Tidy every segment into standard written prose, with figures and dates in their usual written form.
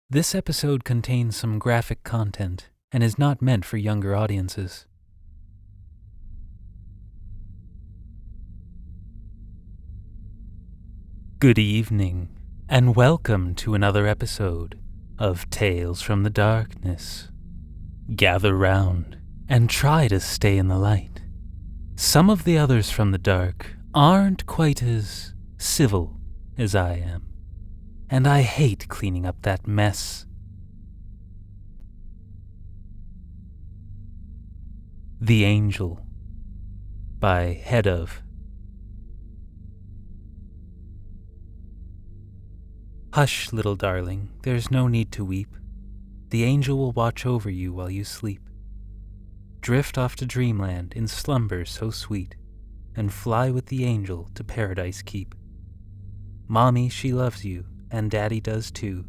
This episode contains some graphic content and is not meant for younger audiences. Good evening, and welcome to another episode of Tales from the Darkness. Gather round and try to stay in the light. Some of the others from the dark aren't quite as civil as I am, and I hate cleaning up that mess. The Angel by Head of. Hush, little darling, there's no need to weep. The angel will watch over you while you sleep. Drift off to dreamland in slumber so sweet, and fly with the angel to paradise keep. Mommy, she loves you, and Daddy does too.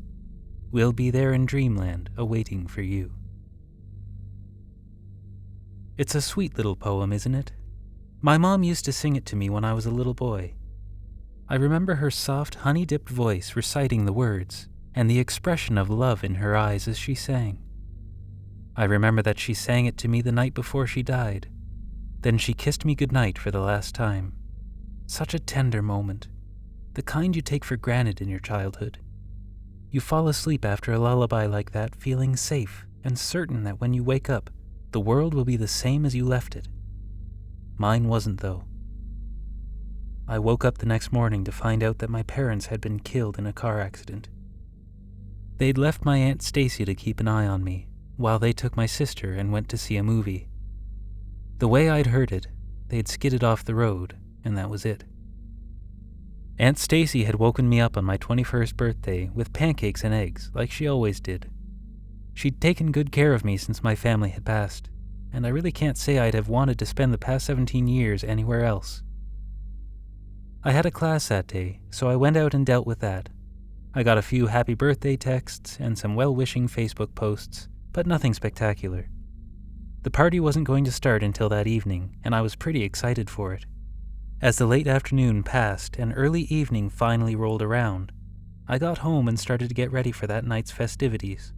We'll be there in dreamland awaiting for you. It's a sweet little poem, isn't it? My mom used to sing it to me when I was a little boy. I remember her soft, honey-dipped voice reciting the words, and the expression of love in her eyes as she sang. I remember that she sang it to me the night before she died. Then she kissed me goodnight for the last time. Such a tender moment, the kind you take for granted in your childhood. You fall asleep after a lullaby like that, feeling safe and certain that when you wake up, the world will be the same as you left it. Mine wasn't, though. I woke up the next morning to find out that my parents had been killed in a car accident. They'd left my Aunt Stacy to keep an eye on me, while they took my sister and went to see a movie. The way I'd heard it, they'd skidded off the road, and that was it. Aunt Stacy had woken me up on my 21st birthday with pancakes and eggs, like she always did. She'd taken good care of me since my family had passed, and I really can't say I'd have wanted to spend the past 17 years anywhere else. I had a class that day, so I went out and dealt with that. I got a few happy birthday texts and some well-wishing Facebook posts, but nothing spectacular. The party wasn't going to start until that evening, and I was pretty excited for it. As the late afternoon passed and early evening finally rolled around, I got home and started to get ready for that night's festivities.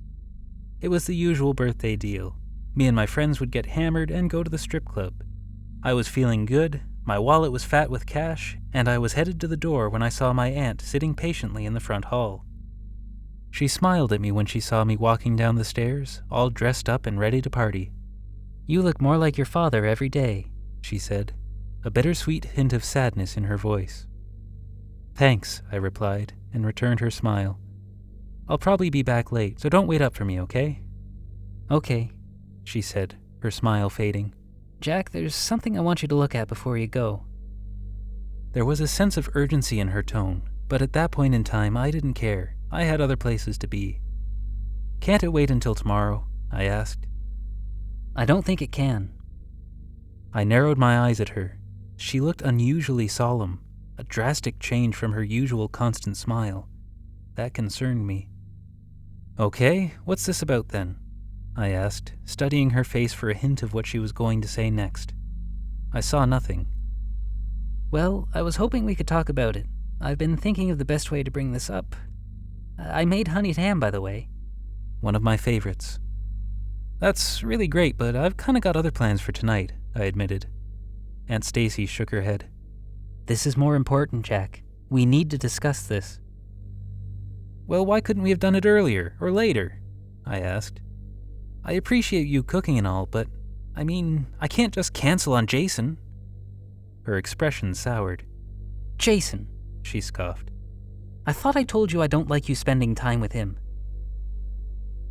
It was the usual birthday deal. Me and my friends would get hammered and go to the strip club. I was feeling good, my wallet was fat with cash, and I was headed to the door when I saw my aunt sitting patiently in the front hall. She smiled at me when she saw me walking down the stairs, all dressed up and ready to party. "You look more like your father every day," she said, a bittersweet hint of sadness in her voice. "Thanks," I replied, and returned her smile. "I'll probably be back late, so don't wait up for me, okay?" "Okay," she said, her smile fading. "Jack, there's something I want you to look at before you go." There was a sense of urgency in her tone, but at that point in time I didn't care. I had other places to be. "Can't it wait until tomorrow?" I asked. "I don't think it can." I narrowed my eyes at her. She looked unusually solemn, a drastic change from her usual constant smile. That concerned me. "Okay, what's this about then?" I asked, studying her face for a hint of what she was going to say next. I saw nothing. "Well, I was hoping we could talk about it. I've been thinking of the best way to bring this up. I made honeyed ham, by the way." "One of my favorites." "That's really great, but I've kind of got other plans for tonight," I admitted. Aunt Stacy shook her head. "This is more important, Jack. We need to discuss this." "Well, why couldn't we have done it earlier, or later?" I asked. "I appreciate you cooking and all, but, I can't just cancel on Jason." Her expression soured. "Jason," she scoffed. "I thought I told you I don't like you spending time with him."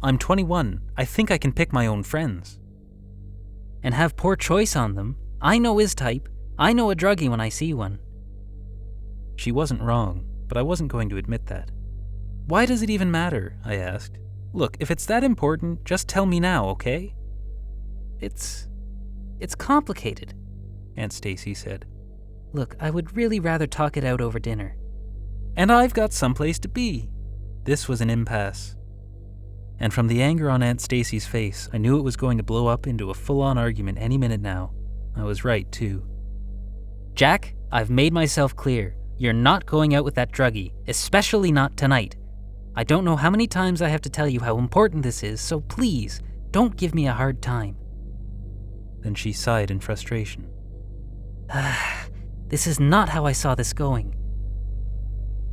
"I'm 21. I think I can pick my own friends." "And have poor choice on them. I know his type. I know a druggie when I see one." She wasn't wrong, but I wasn't going to admit that. "Why does it even matter?" I asked. "Look, if it's that important, just tell me now, okay?" It's complicated," Aunt Stacy said. "Look, I would really rather talk it out over dinner." "And I've got someplace to be." This was an impasse. And from the anger on Aunt Stacy's face, I knew it was going to blow up into a full-on argument any minute now. I was right, too. "Jack, I've made myself clear. You're not going out with that druggie, especially not tonight. I don't know how many times I have to tell you how important this is, so please, don't give me a hard time." Then she sighed in frustration. This is not how I saw this going."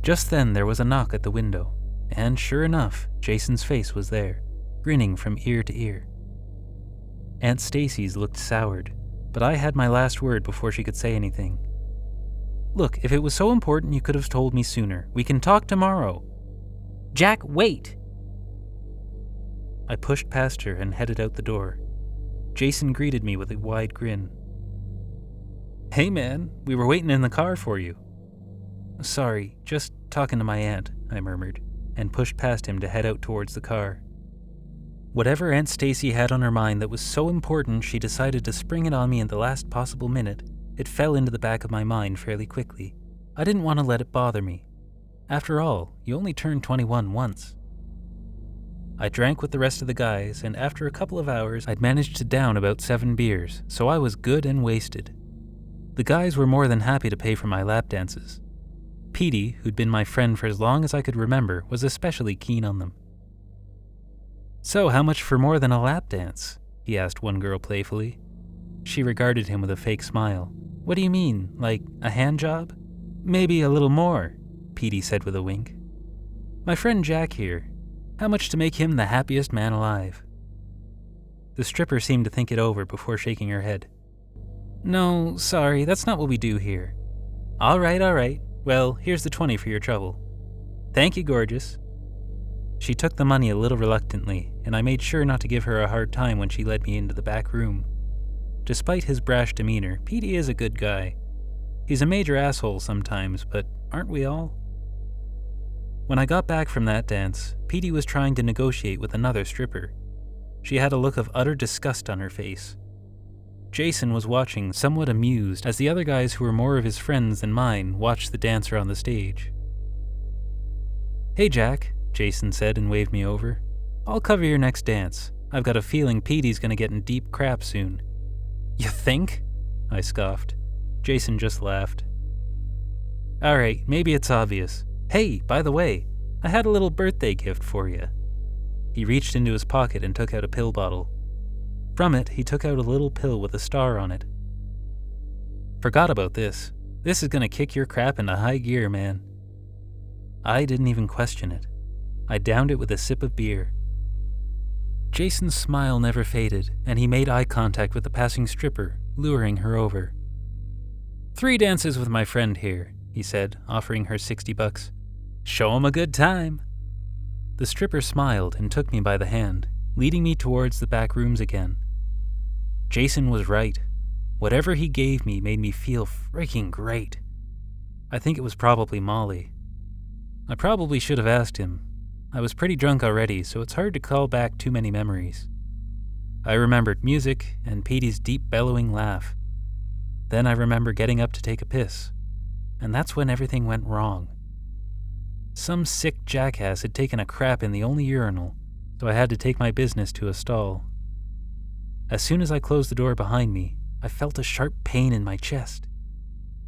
Just then there was a knock at the window, and sure enough, Jason's face was there, grinning from ear to ear. Aunt Stacy's looked soured, but I had my last word before she could say anything. "Look, if it was so important you could have told me sooner. We can talk tomorrow." "Jack, wait!" I pushed past her and headed out the door. Jason greeted me with a wide grin. "Hey man, we were waiting in the car for you." "Sorry, just talking to my aunt," I murmured, and pushed past him to head out towards the car. Whatever Aunt Stacy had on her mind that was so important she decided to spring it on me in the last possible minute, it fell into the back of my mind fairly quickly. I didn't want to let it bother me. After all, you only turn 21 once. I drank with the rest of the guys, and after a couple of hours, I'd managed to down about 7 beers, so I was good and wasted. The guys were more than happy to pay for my lap dances. Petey, who'd been my friend for as long as I could remember, was especially keen on them. "So, how much for more than a lap dance?" he asked one girl playfully. She regarded him with a fake smile. "What do you mean, like a hand job?" "Maybe a little more," Petey said with a wink. "My friend Jack here. How much to make him the happiest man alive?" The stripper seemed to think it over before shaking her head. "No, sorry, that's not what we do here." All right. Well, here's the 20 for your trouble." "Thank you, gorgeous." She took the money a little reluctantly, and I made sure not to give her a hard time when she led me into the back room. Despite his brash demeanor, Petey is a good guy. He's a major asshole sometimes, but aren't we all? When I got back from that dance, Petey was trying to negotiate with another stripper. She had a look of utter disgust on her face. Jason was watching, somewhat amused, as the other guys who were more of his friends than mine watched the dancer on the stage. "Hey Jack," Jason said and waved me over. "I'll cover your next dance. I've got a feeling Petey's gonna get in deep crap soon." "You think?" I scoffed. Jason just laughed. "Alright, maybe it's obvious. Hey, by the way, I had a little birthday gift for you." He reached into his pocket and took out a pill bottle. From it, he took out a little pill with a star on it. "Forgot about this. This is gonna kick your crap into high gear, man." I didn't even question it. I downed it with a sip of beer. Jason's smile never faded, and he made eye contact with the passing stripper, luring her over. "3 dances with my friend here," he said, offering her $60. "Show him a good time." The stripper smiled and took me by the hand, leading me towards the back rooms again. Jason was right. Whatever he gave me made me feel freaking great. I think it was probably Molly. I probably should have asked him. I was pretty drunk already, so it's hard to call back too many memories. I remembered music and Petey's deep bellowing laugh. Then I remember getting up to take a piss, and that's when everything went wrong. Some sick jackass had taken a crap in the only urinal, so I had to take my business to a stall. As soon as I closed the door behind me, I felt a sharp pain in my chest.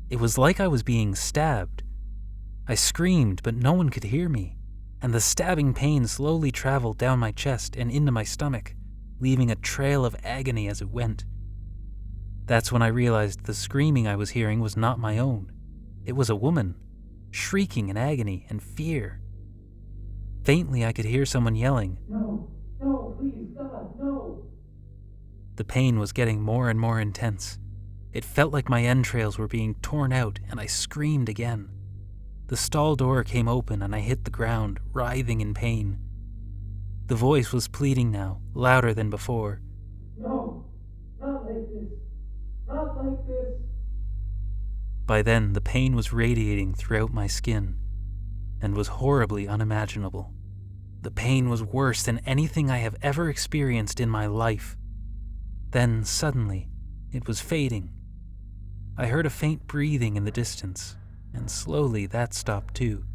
It was like I was being stabbed. I screamed, but no one could hear me, and the stabbing pain slowly traveled down my chest and into my stomach, leaving a trail of agony as it went. That's when I realized the screaming I was hearing was not my own. It was a woman, shrieking in agony and fear. Faintly, I could hear someone yelling, "No, please, God, no." The pain was getting more and more intense. It felt like my entrails were being torn out, and I screamed again. The stall door came open and I hit the ground, writhing in pain. The voice was pleading now, louder than before. "No, not like this, not like this." By then, the pain was radiating throughout my skin, and was horribly unimaginable. The pain was worse than anything I have ever experienced in my life. Then, suddenly, it was fading. I heard a faint breathing in the distance, and slowly that stopped too.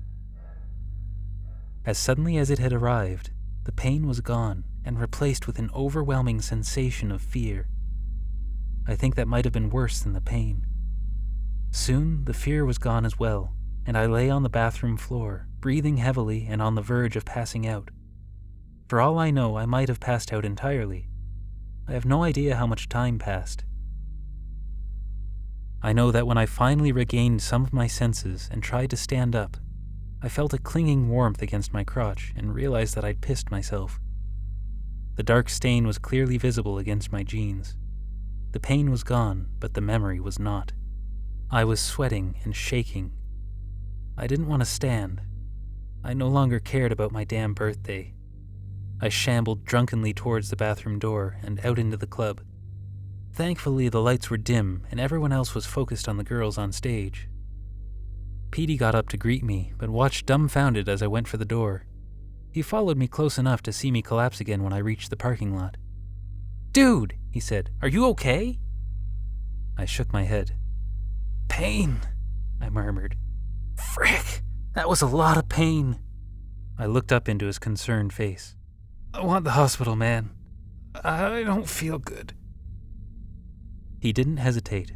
As suddenly as it had arrived, the pain was gone and replaced with an overwhelming sensation of fear. I think that might have been worse than the pain. Soon, the fear was gone as well, and I lay on the bathroom floor, breathing heavily and on the verge of passing out. For all I know, I might have passed out entirely. I have no idea how much time passed. I know that when I finally regained some of my senses and tried to stand up, I felt a clinging warmth against my crotch and realized that I'd pissed myself. The dark stain was clearly visible against my jeans. The pain was gone, but the memory was not. I was sweating and shaking. I didn't want to stand. I no longer cared about my damn birthday. I shambled drunkenly towards the bathroom door and out into the club. Thankfully, the lights were dim and everyone else was focused on the girls on stage. Petey got up to greet me, but watched dumbfounded as I went for the door. He followed me close enough to see me collapse again when I reached the parking lot. "Dude," he said, "are you okay?" I shook my head. "Pain," I murmured. "Frick, that was a lot of pain." I looked up into his concerned face. "I want the hospital, man. I don't feel good." He didn't hesitate,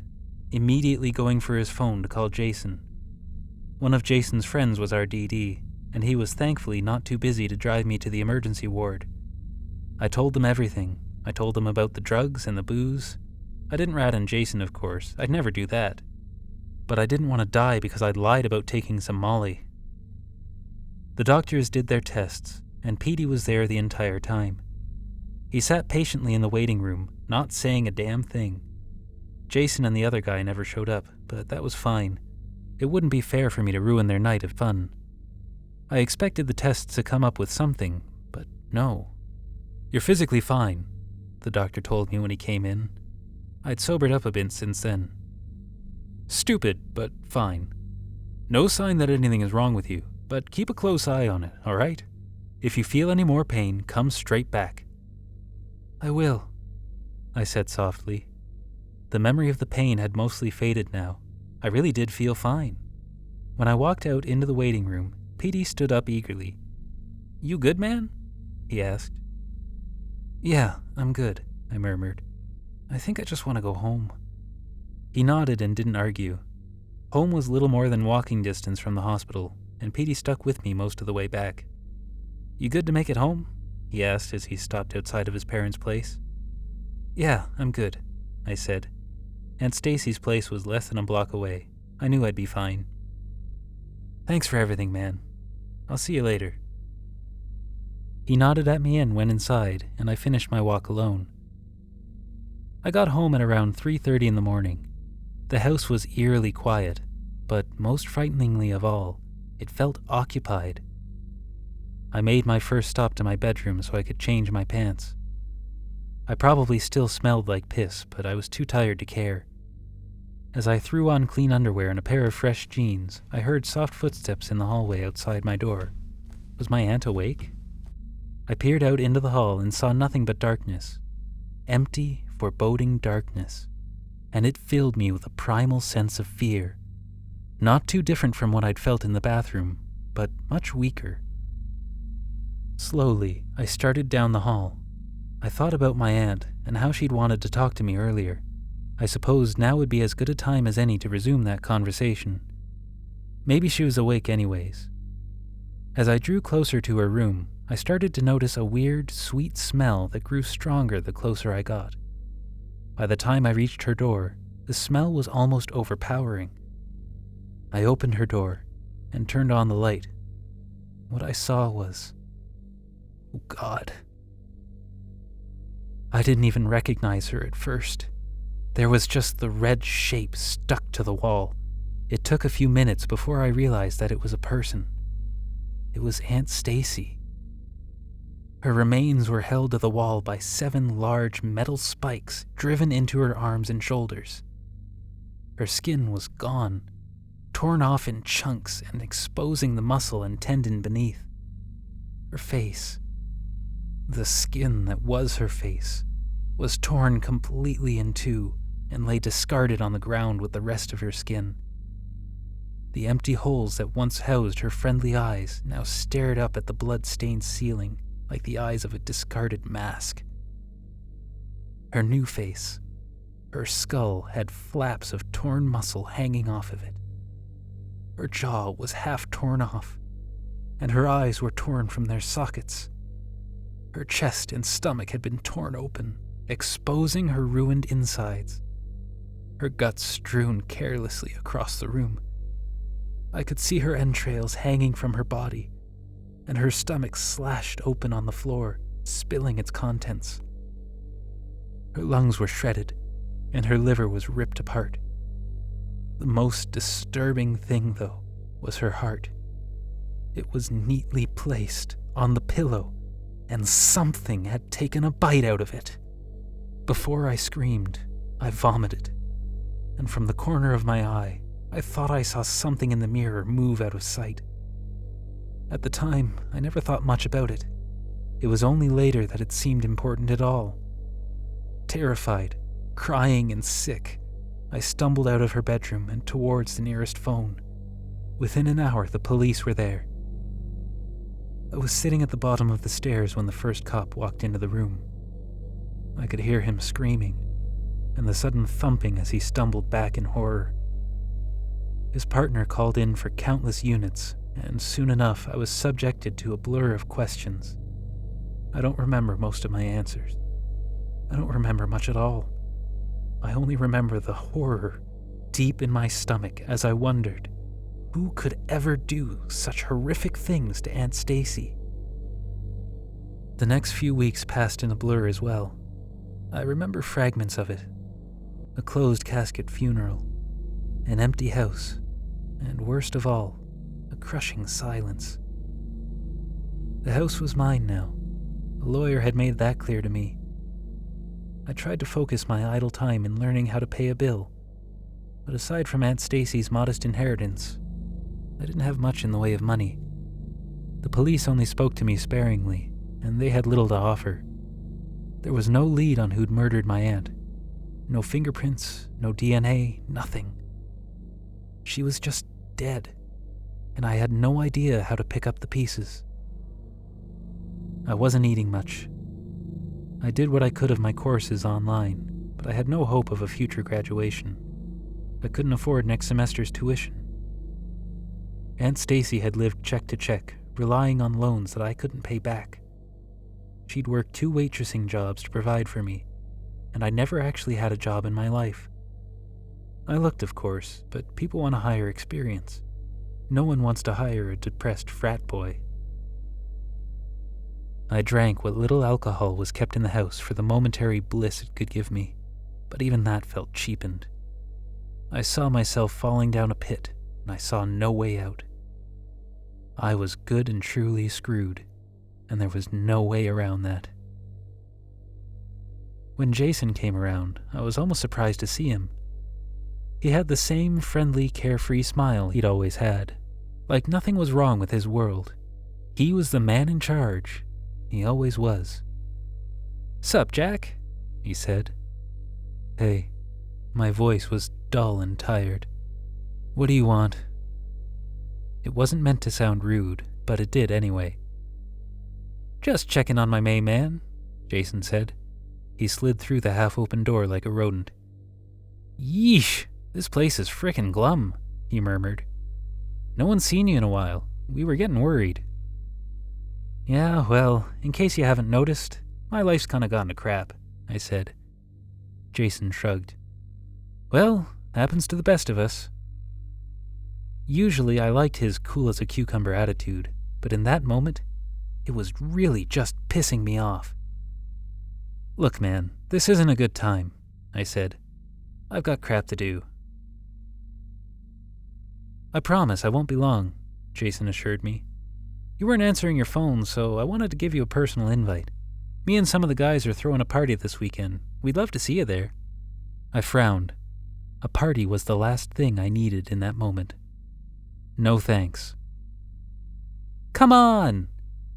immediately going for his phone to call Jason. One of Jason's friends was our DD, and he was thankfully not too busy to drive me to the emergency ward. I told them everything. I told them about the drugs and the booze. I didn't rat on Jason, of course. I'd never do that. But I didn't want to die because I'd lied about taking some Molly. The doctors did their tests, and Petey was there the entire time. He sat patiently in the waiting room, not saying a damn thing. Jason and the other guy never showed up, but that was fine. It wouldn't be fair for me to ruin their night of fun. I expected the tests to come up with something, but no. "You're physically fine," the doctor told me when he came in. I'd sobered up a bit since then. "Stupid, but fine. No sign that anything is wrong with you, but keep a close eye on it, alright? If you feel any more pain, come straight back." "I will," I said softly. The memory of the pain had mostly faded now. I really did feel fine. When I walked out into the waiting room, Petey stood up eagerly. "You good, man?" he asked. "Yeah, I'm good," I murmured. "I think I just want to go home." He nodded and didn't argue. Home was little more than walking distance from the hospital, and Petey stuck with me most of the way back. "You good to make it home?" he asked as he stopped outside of his parents' place. "Yeah, I'm good," I said. Aunt Stacy's place was less than a block away. I knew I'd be fine. "Thanks for everything, man. I'll see you later." He nodded at me and went inside, and I finished my walk alone. I got home at around 3:30 in the morning. The house was eerily quiet, but most frighteningly of all, it felt occupied. I made my first stop to my bedroom so I could change my pants. I probably still smelled like piss, but I was too tired to care. As I threw on clean underwear and a pair of fresh jeans, I heard soft footsteps in the hallway outside my door. Was my aunt awake? I peered out into the hall and saw nothing but darkness. Empty, foreboding darkness. And it filled me with a primal sense of fear. Not too different from what I'd felt in the bathroom, but much weaker. Slowly, I started down the hall. I thought about my aunt and how she'd wanted to talk to me earlier. I supposed now would be as good a time as any to resume that conversation. Maybe she was awake anyways. As I drew closer to her room, I started to notice a weird, sweet smell that grew stronger the closer I got. By the time I reached her door, the smell was almost overpowering. I opened her door and turned on the light. What I saw was... oh God. I didn't even recognize her at first. There was just the red shape stuck to the wall. It took a few minutes before I realized that it was a person. It was Aunt Stacy. Her remains were held to the wall by 7 large metal spikes driven into her arms and shoulders. Her skin was gone, torn off in chunks and exposing the muscle and tendon beneath. Her face, the skin that was her face, was torn completely in two and lay discarded on the ground with the rest of her skin. The empty holes that once housed her friendly eyes now stared up at the blood-stained ceiling like the eyes of a discarded mask. Her new face, her skull had flaps of torn muscle hanging off of it. Her jaw was half torn off. and her eyes were torn from their sockets. Her chest and stomach had been torn open, exposing her ruined insides. Her guts strewn carelessly across the room. I could see her entrails hanging from her body, and her stomach slashed open on the floor, spilling its contents. Her lungs were shredded, and her liver was ripped apart. The most disturbing thing, though, was her heart. It was neatly placed on the pillow, and something had taken a bite out of it. Before I screamed, I vomited, and from the corner of my eye, I thought I saw something in the mirror move out of sight. At the time, I never thought much about it. It was only later that it seemed important at all. Terrified, crying and sick, I stumbled out of her bedroom and towards the nearest phone. Within an hour, the police were there. I was sitting at the bottom of the stairs when the first cop walked into the room. I could hear him screaming, and the sudden thumping as he stumbled back in horror. His partner called in for countless units, and soon enough I was subjected to a blur of questions. I don't remember most of my answers. I don't remember much at all. I only remember the horror deep in my stomach as I wondered, who could ever do such horrific things to Aunt Stacy? The next few weeks passed in a blur as well. I remember fragments of it. A closed casket funeral, an empty house, and worst of all, a crushing silence. The house was mine now. A lawyer had made that clear to me. I tried to focus my idle time in learning how to pay a bill, but aside from Aunt Stacy's modest inheritance, I didn't have much in the way of money. The police only spoke to me sparingly, and they had little to offer. There was no lead on who'd murdered my aunt. No fingerprints, no DNA, nothing. She was just dead, and I had no idea how to pick up the pieces. I wasn't eating much. I did what I could of my courses online, but I had no hope of a future graduation. I couldn't afford next semester's tuition. Aunt Stacy had lived check to check, relying on loans that I couldn't pay back. She'd worked 2 waitressing jobs to provide for me, and I never actually had a job in my life. I looked, of course, but people want to hire experience. No one wants to hire a depressed frat boy. I drank what little alcohol was kept in the house for the momentary bliss it could give me, but even that felt cheapened. I saw myself falling down a pit, and I saw no way out. I was good and truly screwed, and there was no way around that. When Jason came around, I was almost surprised to see him. He had the same friendly, carefree smile he'd always had, like nothing was wrong with his world. He was the man in charge. He always was. "Sup, Jack?" he said. "Hey." My voice was dull and tired. "What do you want?" It wasn't meant to sound rude, but it did anyway. "Just checking on my May man," Jason said. He slid through the half-open door like a rodent. "Yeesh, this place is frickin' glum," he murmured. "No one's seen you in a while. We were getting worried." "Yeah, well, in case you haven't noticed, my life's kinda gone to crap," I said. Jason shrugged. "Well, happens to the best of us." Usually I liked his cool-as-a-cucumber attitude, but in that moment, it was really just pissing me off. "Look, man, this isn't a good time," I said. "I've got crap to do." "I promise I won't be long," Jason assured me. "You weren't answering your phone, so I wanted to give you a personal invite. Me and some of the guys are throwing a party this weekend. We'd love to see you there." I frowned. A party was the last thing I needed in that moment. No thanks. "Come on!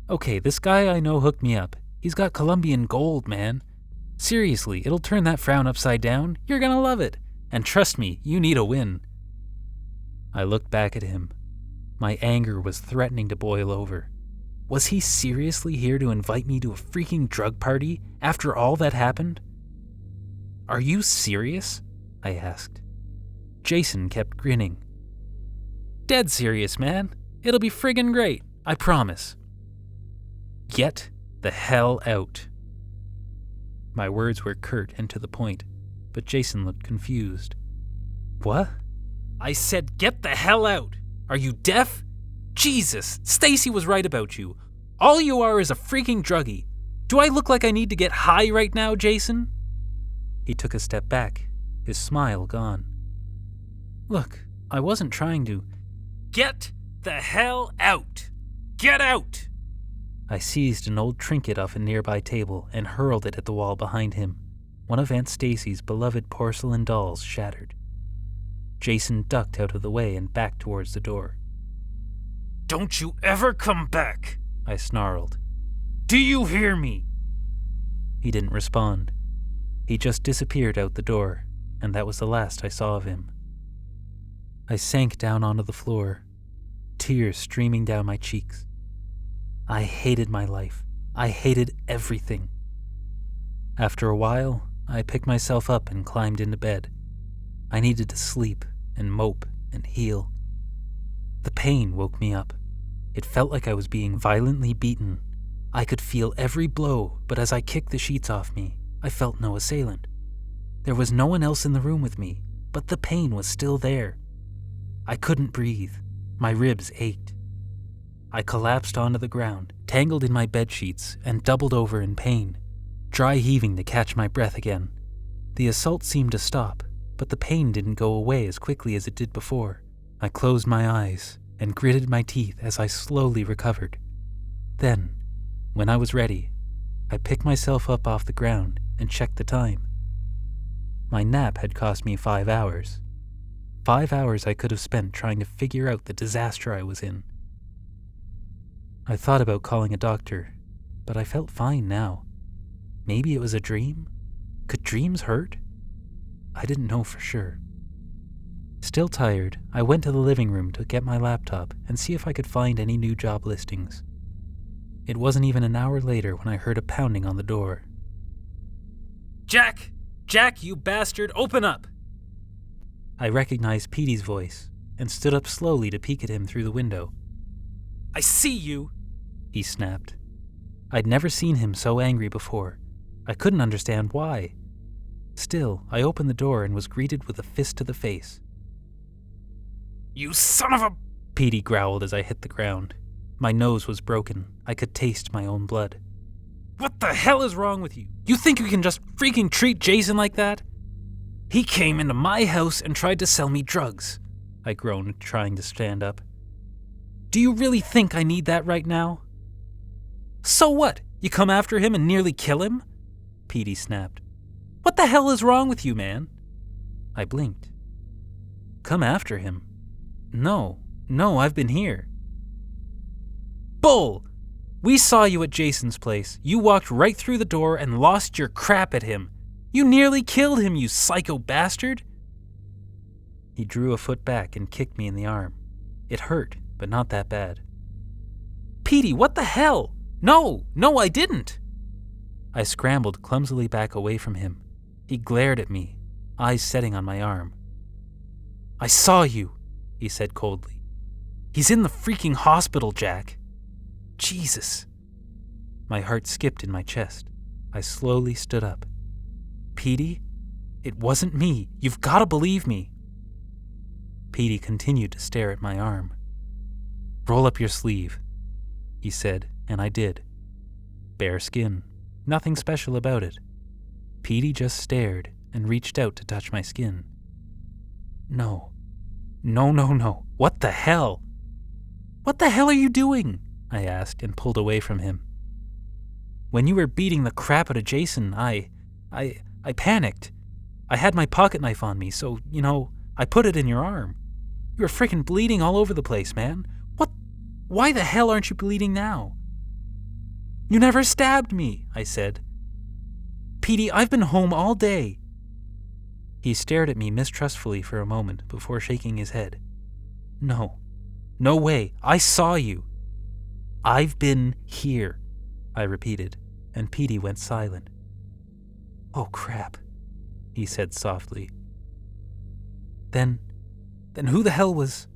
Okay, this guy I know hooked me up. He's got Colombian gold, man. Seriously, it'll turn that frown upside down. You're gonna love it. And trust me, you need a win." I looked back at him. My anger was threatening to boil over. Was he seriously here to invite me to a freaking drug party after all that happened? "Are you serious?" I asked. Jason kept grinning. "Dead serious, man. It'll be friggin' great. I promise. Get the hell out. My words were curt and to the point, but Jason looked confused. What? I said get the hell out. Are you deaf? Jesus, Stacy was right about you. All you are is a freaking druggie. Do I look like I need to get high right now, Jason? He took a step back, his smile gone. Look, I wasn't trying to. Get the hell out! Get out! I seized an old trinket off a nearby table and hurled it at the wall behind him. One of Aunt Stacy's beloved porcelain dolls shattered. Jason ducked out of the way and backed towards the door. Don't you ever come back, I snarled. Do you hear me? He didn't respond. He just disappeared out the door, and that was the last I saw of him. I sank down onto the floor, tears streaming down my cheeks. I hated my life. I hated everything. After a while, I picked myself up and climbed into bed. I needed to sleep and mope and heal. The pain woke me up. It felt like I was being violently beaten. I could feel every blow, but as I kicked the sheets off me, I felt no assailant. There was no one else in the room with me, but the pain was still there. I couldn't breathe. My ribs ached. I collapsed onto the ground, tangled in my bedsheets, and doubled over in pain, dry heaving to catch my breath again. The assault seemed to stop, but the pain didn't go away as quickly as it did before. I closed my eyes and gritted my teeth as I slowly recovered. Then, when I was ready, I picked myself up off the ground and checked the time. My nap had cost me 5 hours. 5 hours I could have spent trying to figure out the disaster I was in. I thought about calling a doctor, but I felt fine now. Maybe it was a dream? Could dreams hurt? I didn't know for sure. Still tired, I went to the living room to get my laptop and see if I could find any new job listings. It wasn't even an hour later when I heard a pounding on the door. Jack! Jack, you bastard, open up! I recognized Petey's voice and stood up slowly to peek at him through the window. I see you, he snapped. I'd never seen him so angry before. I couldn't understand why. Still, I opened the door and was greeted with a fist to the face. You son of a... Petey growled as I hit the ground. My nose was broken. I could taste my own blood. What the hell is wrong with you? You think you can just freaking treat Jason like that? He came into my house and tried to sell me drugs, I groaned, trying to stand up. Do you really think I need that right now? So what? You come after him and nearly kill him? Petey snapped. What the hell is wrong with you, man? I blinked. Come after him? No, I've been here. Bull! We saw you at Jason's place. You walked right through the door and lost your crap at him. You nearly killed him, you psycho bastard! He drew a foot back and kicked me in the arm. It hurt, but not that bad. Petey, what the hell? No, I didn't! I scrambled clumsily back away from him. He glared at me, eyes setting on my arm. I saw you, he said coldly. He's in the freaking hospital, Jack. Jesus. My heart skipped in my chest. I slowly stood up. Petey? It wasn't me. You've got to believe me. Petey continued to stare at my arm. Roll up your sleeve, he said, and I did. Bare skin. Nothing special about it. Petey just stared and reached out to touch my skin. No. What the hell? What the hell are you doing? I asked and pulled away from him. When you were beating the crap out of Jason, I panicked. I had my pocket knife on me, so, I put it in your arm. You were freaking bleeding all over the place, man. Why the hell aren't you bleeding now? You never stabbed me, I said. Petey, I've been home all day. He stared at me mistrustfully for a moment before shaking his head. No way, I saw you. I've been here, I repeated, and Petey went silent. Oh crap, he said softly. Then who the hell was...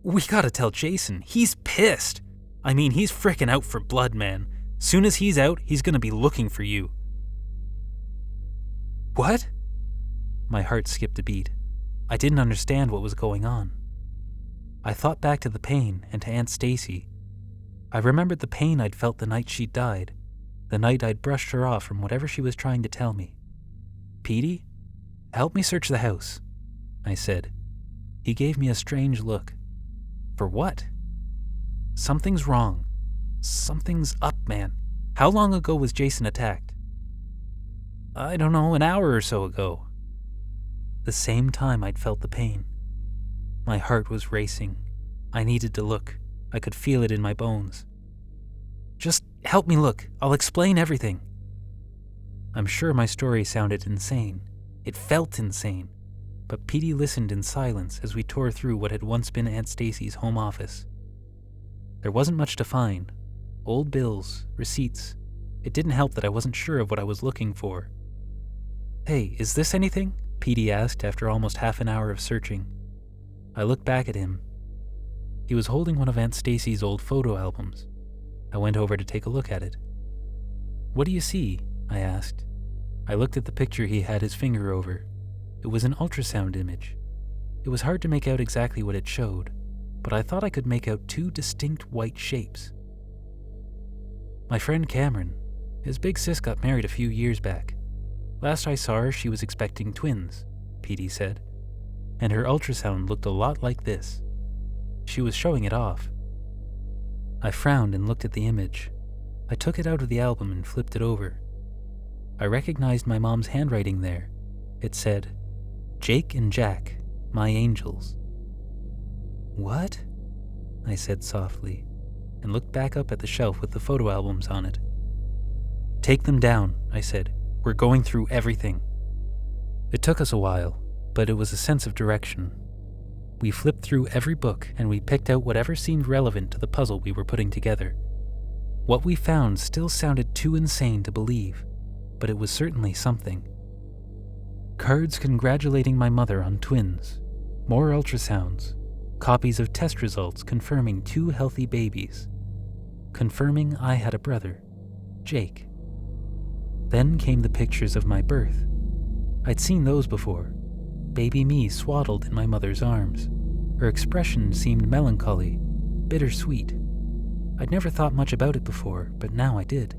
We gotta tell Jason, he's pissed. I mean, he's frickin' out for blood, man. Soon as he's out, he's gonna be looking for you." "What?" My heart skipped a beat. I didn't understand what was going on. I thought back to the pain and to Aunt Stacy. I remembered the pain I'd felt the night she'd died, the night I'd brushed her off from whatever she was trying to tell me. "Petey, help me search the house," I said. He gave me a strange look. "For what?" "Something's wrong. Something's up, man. How long ago was Jason attacked?" "I don't know, an hour or so ago." The same time I'd felt the pain. My heart was racing. I needed to look. I could feel it in my bones. "Just help me look. I'll explain everything." I'm sure my story sounded insane. It felt insane. But Petey listened in silence as we tore through what had once been Aunt Stacy's home office. There wasn't much to find. Old bills, receipts. It didn't help that I wasn't sure of what I was looking for. "Hey, is this anything?" Petey asked after almost half an hour of searching. I looked back at him. He was holding one of Aunt Stacy's old photo albums. I went over to take a look at it. "What do you see?" I asked. I looked at the picture he had his finger over. It was an ultrasound image. It was hard to make out exactly what it showed, but I thought I could make out two distinct white shapes. "My friend Cameron. His big sis got married a few years back. Last I saw her, she was expecting twins," Petey said. "And her ultrasound looked a lot like this. She was showing it off." I frowned and looked at the image. I took it out of the album and flipped it over. I recognized my mom's handwriting there. It said, "Jake and Jack, my angels." "What?" I said softly, and looked back up at the shelf with the photo albums on it. "Take them down," I said. "We're going through everything." It took us a while, but it was a sense of direction. We flipped through every book and we picked out whatever seemed relevant to the puzzle we were putting together. What we found still sounded too insane to believe, but it was certainly something. Cards congratulating my mother on twins, more ultrasounds, copies of test results confirming 2 healthy babies, confirming I had a brother, Jake. Then came the pictures of my birth. I'd seen those before. Baby me swaddled in my mother's arms. Her expression seemed melancholy, bittersweet. I'd never thought much about it before, but now I did.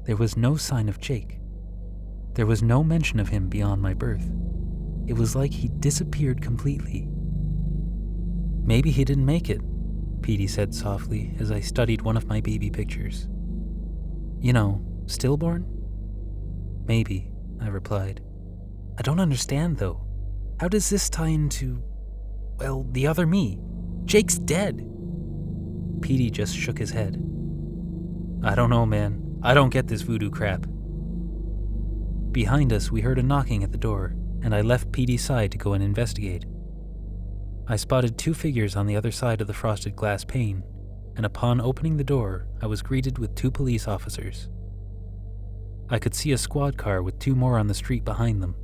There was no sign of Jake. There was no mention of him beyond my birth. It was like he disappeared completely. "Maybe he didn't make it," Petey said softly as I studied one of my baby pictures. "You know, stillborn?" "Maybe," I replied. "I don't understand, though. How does this tie into, well, the other me? Jake's dead." Petey just shook his head. "I don't know, man. I don't get this voodoo crap." Behind us, we heard a knocking at the door, and I left Petey's side to go and investigate. I spotted 2 figures on the other side of the frosted glass pane, and upon opening the door, I was greeted with 2 police officers. I could see a squad car with 2 more on the street behind them.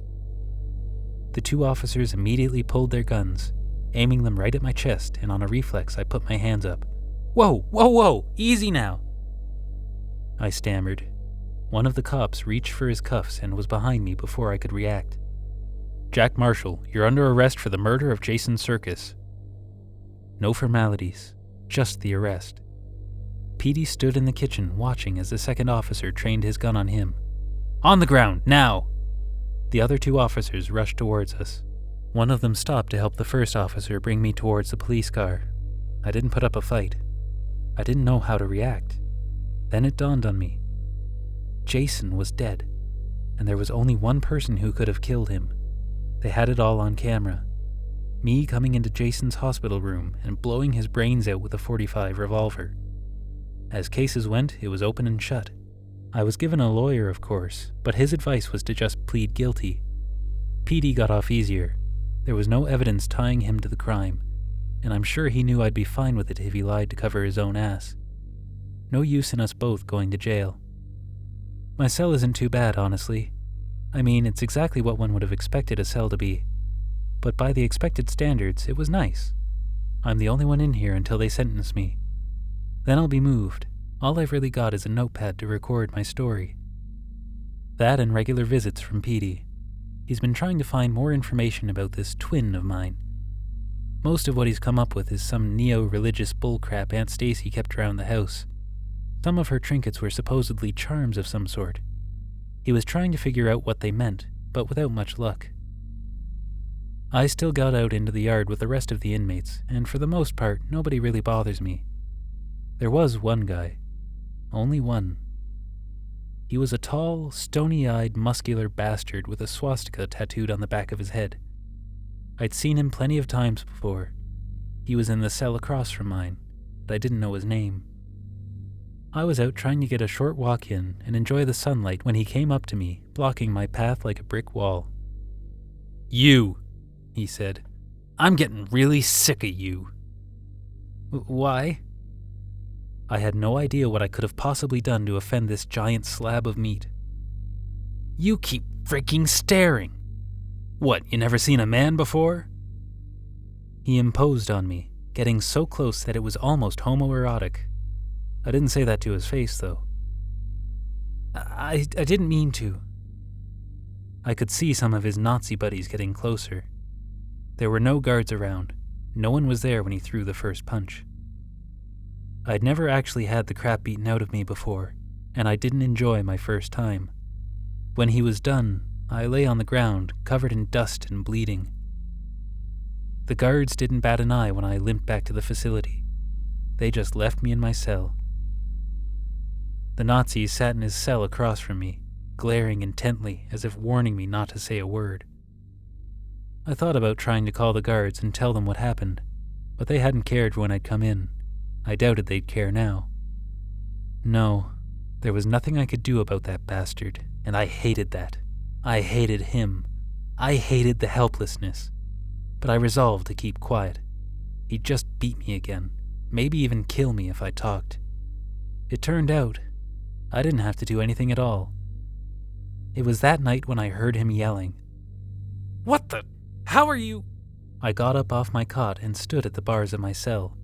The 2 officers immediately pulled their guns, aiming them right at my chest, and on a reflex, I put my hands up. "Whoa, whoa, whoa, easy now," I stammered. One of the cops reached for his cuffs and was behind me before I could react. "Jack Marshall, you're under arrest for the murder of Jason Circus." No formalities, just the arrest. Petey stood in the kitchen watching as the second officer trained his gun on him. "On the ground, now!" The other 2 officers rushed towards us. One of them stopped to help the first officer bring me towards the police car. I didn't put up a fight. I didn't know how to react. Then it dawned on me. Jason was dead, and there was only one person who could have killed him. They had it all on camera. Me coming into Jason's hospital room and blowing his brains out with a .45 revolver. As cases went, it was open and shut. I was given a lawyer, of course, but his advice was to just plead guilty. Petey got off easier. There was no evidence tying him to the crime, and I'm sure he knew I'd be fine with it if he lied to cover his own ass. No use in us both going to jail. My cell isn't too bad, honestly. I mean, it's exactly what one would have expected a cell to be. But by the expected standards, it was nice. I'm the only one in here until they sentence me. Then I'll be moved. All I've really got is a notepad to record my story. That and regular visits from Petey. He's been trying to find more information about this twin of mine. Most of what he's come up with is some neo-religious bullcrap Aunt Stacy kept around the house. Some of her trinkets were supposedly charms of some sort. He was trying to figure out what they meant, but without much luck. I still got out into the yard with the rest of the inmates, and for the most part, nobody really bothers me. There was one guy. Only one. He was a tall, stony-eyed, muscular bastard with a swastika tattooed on the back of his head. I'd seen him plenty of times before. He was in the cell across from mine, but I didn't know his name. I was out trying to get a short walk in and enjoy the sunlight when he came up to me, blocking my path like a brick wall. "You," he said. "I'm getting really sick of you." Why? I had no idea what I could have possibly done to offend this giant slab of meat. "You keep freaking staring. What, you never seen a man before?" He imposed on me, getting so close that it was almost homoerotic. I didn't say that to his face, though. I didn't mean to. I could see some of his Nazi buddies getting closer. There were no guards around. No one was there when he threw the first punch. I'd never actually had the crap beaten out of me before, and I didn't enjoy my first time. When he was done, I lay on the ground, covered in dust and bleeding. The guards didn't bat an eye when I limped back to the facility. They just left me in my cell. The Nazis sat in his cell across from me, glaring intently as if warning me not to say a word. I thought about trying to call the guards and tell them what happened, but they hadn't cared when I'd come in. I doubted they'd care now. No, there was nothing I could do about that bastard, and I hated that. I hated him. I hated the helplessness. But I resolved to keep quiet. He'd just beat me again, maybe even kill me if I talked. It turned out, I didn't have to do anything at all. It was that night when I heard him yelling. "What the? How are you?" I got up off my cot and stood at the bars of my cell.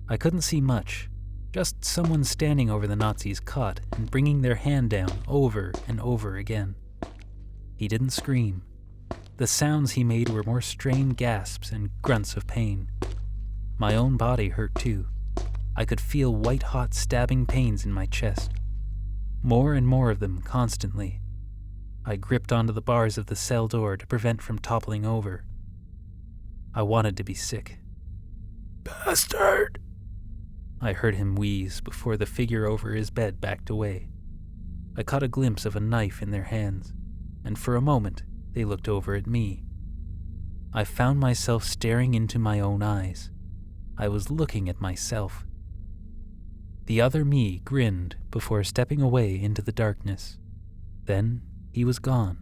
I couldn't see much, just someone standing over the Nazi's cot and bringing their hand down over and over again. He didn't scream. The sounds he made were more strained gasps and grunts of pain. My own body hurt too. I could feel white-hot stabbing pains in my chest. More and more of them constantly. I gripped onto the bars of the cell door to prevent from toppling over. I wanted to be sick. "Bastard!" I heard him wheeze before the figure over his bed backed away. I caught a glimpse of a knife in their hands, and for a moment they looked over at me. I found myself staring into my own eyes. I was looking at myself. The other me grinned before stepping away into the darkness. Then he was gone.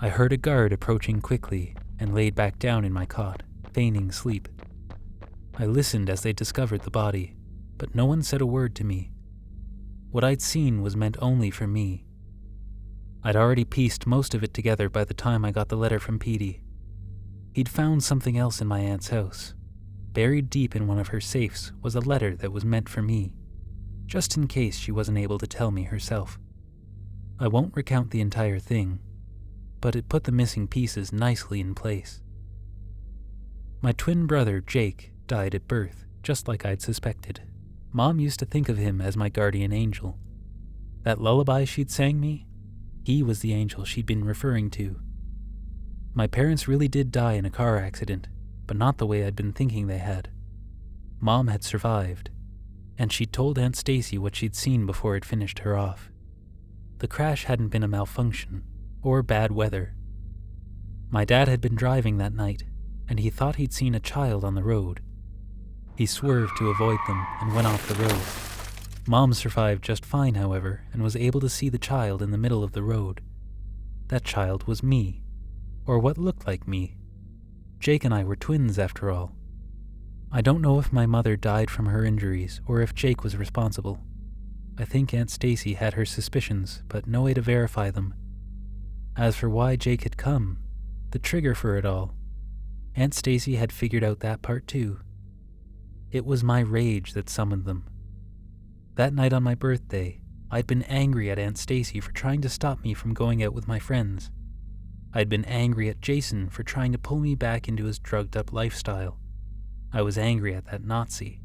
I heard a guard approaching quickly and laid back down in my cot, feigning sleep. I listened as they discovered the body, but no one said a word to me. What I'd seen was meant only for me. I'd already pieced most of it together by the time I got the letter from Petey. He'd found something else in my aunt's house. Buried deep in one of her safes was a letter that was meant for me, just in case she wasn't able to tell me herself. I won't recount the entire thing, but it put the missing pieces nicely in place. My twin brother, Jake, died at birth, just like I'd suspected. Mom used to think of him as my guardian angel. That lullaby she'd sang me, he was the angel she'd been referring to. My parents really did die in a car accident, but not the way I'd been thinking they had. Mom had survived, and she'd told Aunt Stacy what she'd seen before it finished her off. The crash hadn't been a malfunction, or bad weather. My dad had been driving that night, and he thought he'd seen a child on the road. He swerved to avoid them and went off the road. Mom survived just fine, however, and was able to see the child in the middle of the road. That child was me, or what looked like me. Jake and I were twins, after all. I don't know if my mother died from her injuries or if Jake was responsible. I think Aunt Stacy had her suspicions, but no way to verify them. As for why Jake had come, the trigger for it all, Aunt Stacy had figured out that part too. It was my rage that summoned them. That night on my birthday, I'd been angry at Aunt Stacy for trying to stop me from going out with my friends. I'd been angry at Jason for trying to pull me back into his drugged-up lifestyle. I was angry at that Nazi.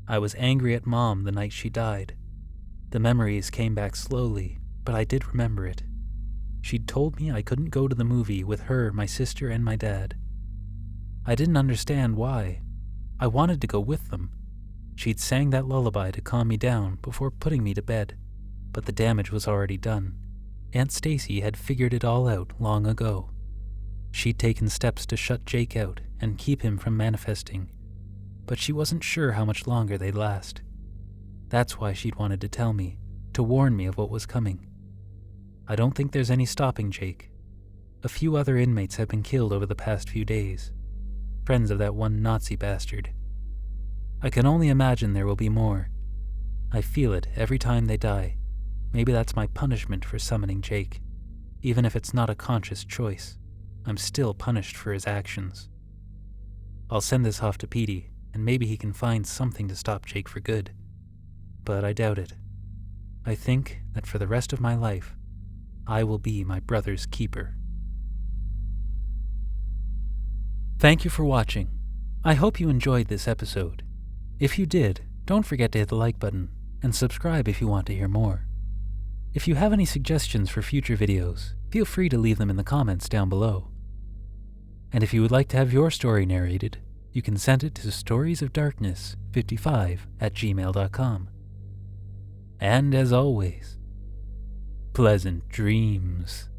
I was angry at Mom the night she died. The memories came back slowly, but I did remember it. She'd told me I couldn't go to the movie with her, my sister, and my dad. I didn't understand why. I wanted to go with them. She'd sang that lullaby to calm me down before putting me to bed, but the damage was already done. Aunt Stacy had figured it all out long ago. She'd taken steps to shut Jake out and keep him from manifesting, but she wasn't sure how much longer they'd last. That's why she'd wanted to tell me, to warn me of what was coming. I don't think there's any stopping Jake. A few other inmates have been killed over the past few days, friends of that one Nazi bastard. I can only imagine there will be more. I feel it every time they die. Maybe that's my punishment for summoning Jake. Even if it's not a conscious choice, I'm still punished for his actions. I'll send this off to Petey, and maybe he can find something to stop Jake for good. But I doubt it. I think that for the rest of my life, I will be my brother's keeper. Thank you for watching. I hope you enjoyed this episode. If you did, don't forget to hit the like button, and subscribe if you want to hear more. If you have any suggestions for future videos, feel free to leave them in the comments down below. And if you would like to have your story narrated, you can send it to storiesofdarkness55@gmail.com. And as always, pleasant dreams.